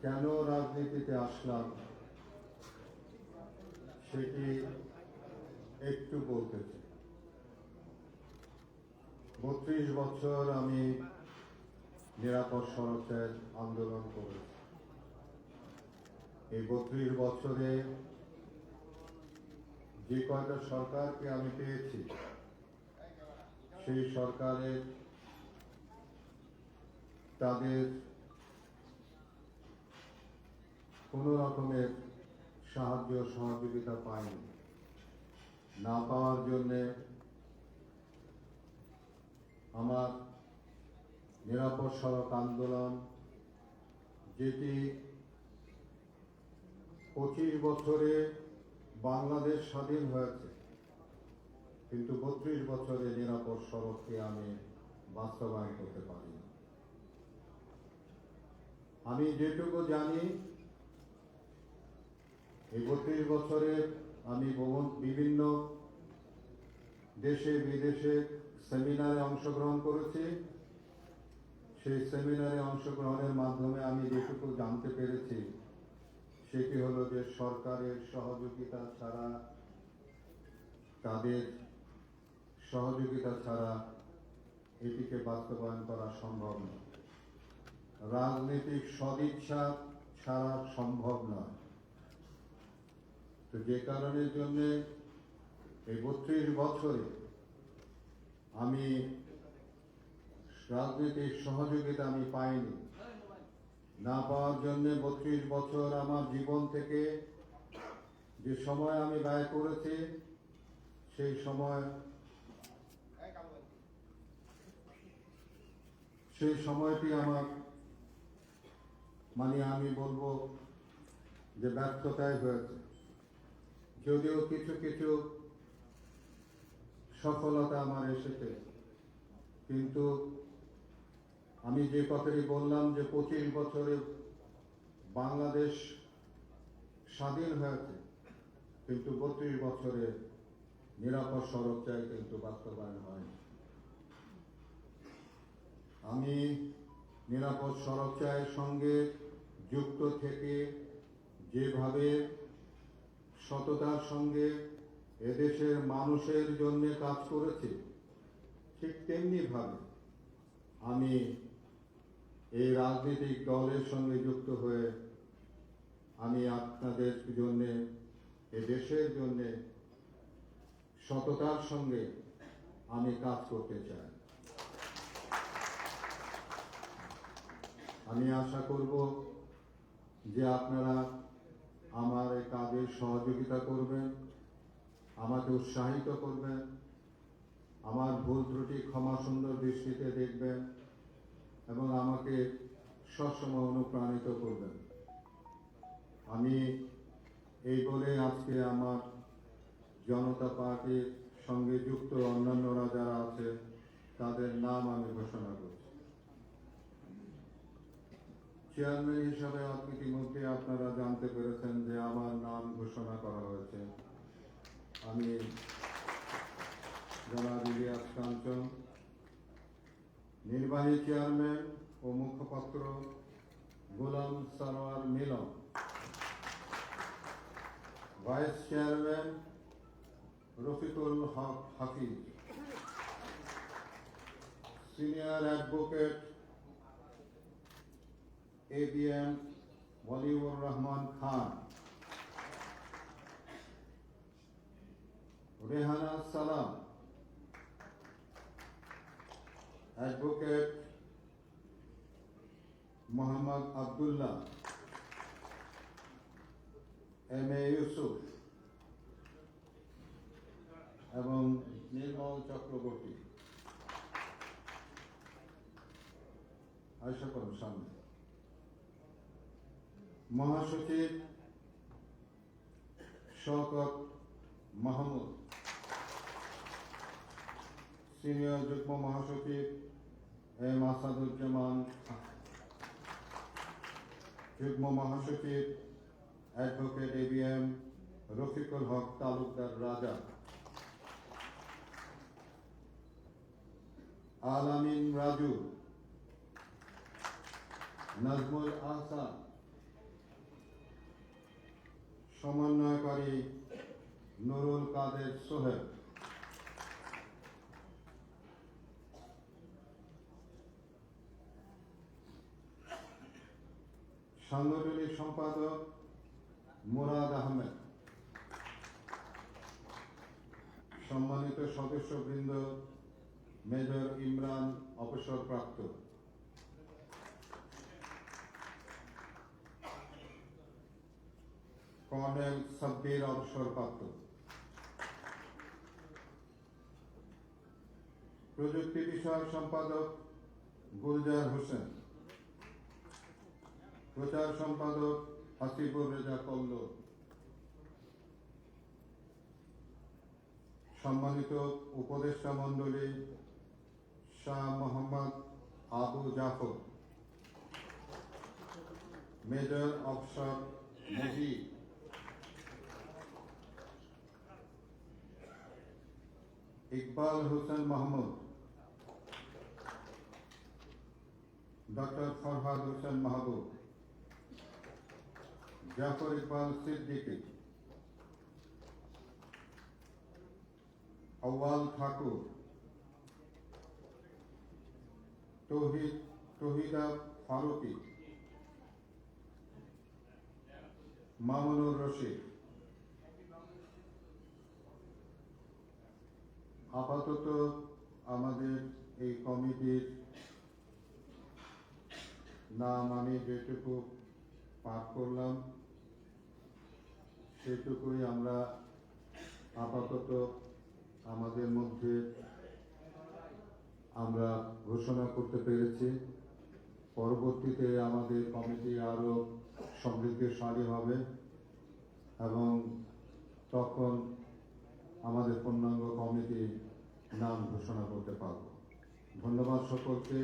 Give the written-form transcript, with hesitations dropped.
কেন রাজনীতিতে আসলাম সেটি একটু বলতে চাই। ৩২ বছর আমি নিরাপদ সড়কের আন্দোলন করেছি। এই ৩২ বছরে যে কয়টা সরকারকে আমি পেয়েছি, সেই সরকারের তাদের কোনো রকমের সাহায্য সহযোগিতা পাইনি। না পাওয়ার জন্যে আমার নিরাপদ সড়ক আন্দোলন, যেটি ২৫ বছরে বাংলাদেশ স্বাধীন হয়েছে, কিন্তু ৩২ বছরে নিরাপদ সড়ককে আমি বাস্তবায়ন করতে পারিনি। আমি যেটুকু জানি, এই ৩২ বছরে আমি বিভিন্ন দেশে বিদেশে সেমিনারে অংশগ্রহণ করেছি। সেই সেমিনারে অংশগ্রহণের মাধ্যমে আমি যেটুকু জানতে পেরেছি, সেটি হলো যে সরকারের সহযোগিতা ছাড়া, তাদের সহযোগিতা ছাড়া এটিকে বাস্তবায়ন করা সম্ভব নয়। রাজনৈতিক সদিচ্ছা ছাড়া সম্ভব নয়। তো যে কারণের জন্য এই ৩২ বছরে আমি রাজনৈতিক সহযোগিতা আমি পাইনি। না পাওয়ার জন্য ৩২ বছর আমার জীবন থেকে যে সময় আমি ব্যয় করেছি, সেই সময়টি আমার আমি বলবো যে ব্যর্থতায় হয়েছে। যদিও কিছু কিছু সফলতা আমার এসেছে, কিন্তু আমি যে কথাটি বললাম যে ২৫ বছরে বাংলাদেশ স্বাধীন হয়েছে, কিন্তু ৩২ বছরে নিরাপদ সড়ক চাই কিন্তু বাস্তবায়ন হয়নি। আমি নিরাপদ সড়ক চাইয়ের সঙ্গে যুক্ত থেকে যেভাবে সততার সঙ্গে এদেশের মানুষের জন্য কাজ করেছি, ঠিক তেমনি ভাবে আমি এই রাজনৈতিক দলের সঙ্গে যুক্ত হয়ে আমি আপনাদের জন্য, এ দেশের জন্য সততার সঙ্গে আমি কাজ করতে চাই। আমি আশা করব যে আপনারা আমার এই কাজে সহযোগিতা করবেন, আমাকে উৎসাহিত করবেন, আমার ভুল ত্রুটি ক্ষমা সুন্দর দৃষ্টিতে দেখবেন এবং আমাকে সবসময় অনুপ্রাণিত করবেন। আমি এই বলে আজকে আমার জনতা পার্টির সঙ্গে যুক্ত অন্যান্যরা যারা আছে, তাদের নাম আমি ঘোষণা করছি। চেয়ারম্যান হিসাবে ইতিমধ্যে আপনারা জানতে পেরেছেন যে আমার নাম ঘোষণা করা হয়েছে। আমি জনাব ইলিয়াস কাঞ্চন। নির্বাহী চেয়ারম্যান ও মুখপাত্র Golam Sarwar Milon. Vice chairman Rafiqul Haque Hafiz. Senior advocate ABM Waliur Rahman Khan. Rehana Salam. Advocate Mohammad Abdullah. MA Yusuf এবং নির্মল চক্রবর্তী। আশা করুন সামনে। মহাসচিব শওকত মাহমুদ। সিনিয়র যুগ্ম মহাসচিব M আসাদুজ্জামান। যুগ্ম মহাসচিব অ্যাডভোকেট ABM রফিকুল হক তালুকদার রাজা। আলামিন রাজু। নাজমুল আহসান। সমন্বয়কারী নুরুল কাদের সোহেল, সাংগঠনিক সম্পাদক মুরাদ আহমেদ, সম্মানিত সদস্যবৃন্দ মেজর ইমরান অবসরপ্রাপ্ত, কর্নেল সাব্বির অবসরপ্রাপ্ত, প্রযুক্তি বিষয়ক সম্পাদক গুলজার হোসেন, প্রচার সম্পাদক হাসিবুর রেজা কল্লো, সম্মানিত উপদেষ্টা মণ্ডলী Shah Mohammad Abu Jafar, major officer Mujib, Iqbal Hossain Mahmud, doctor Farhad Hossain Mahbub, Jafar Iqbal Siddiqui, Awal Thakur, Tahida Farooki, Mamunur Rashid. আপাতত আমাদের এই কমিটির নাম আমি যেটুকু পাঠ করলাম সেটুকুই আমরা আপাতত আমাদের মধ্যে আমরা ঘোষণা করতে পেরেছি। পরবর্তীতে আমাদের কমিটি আরো সমৃদ্ধশালী হবে এবং তখন আমাদের পূর্ণাঙ্গ কমিটি নাম ঘোষণা করতে পারব। ধন্যবাদ সকলকে।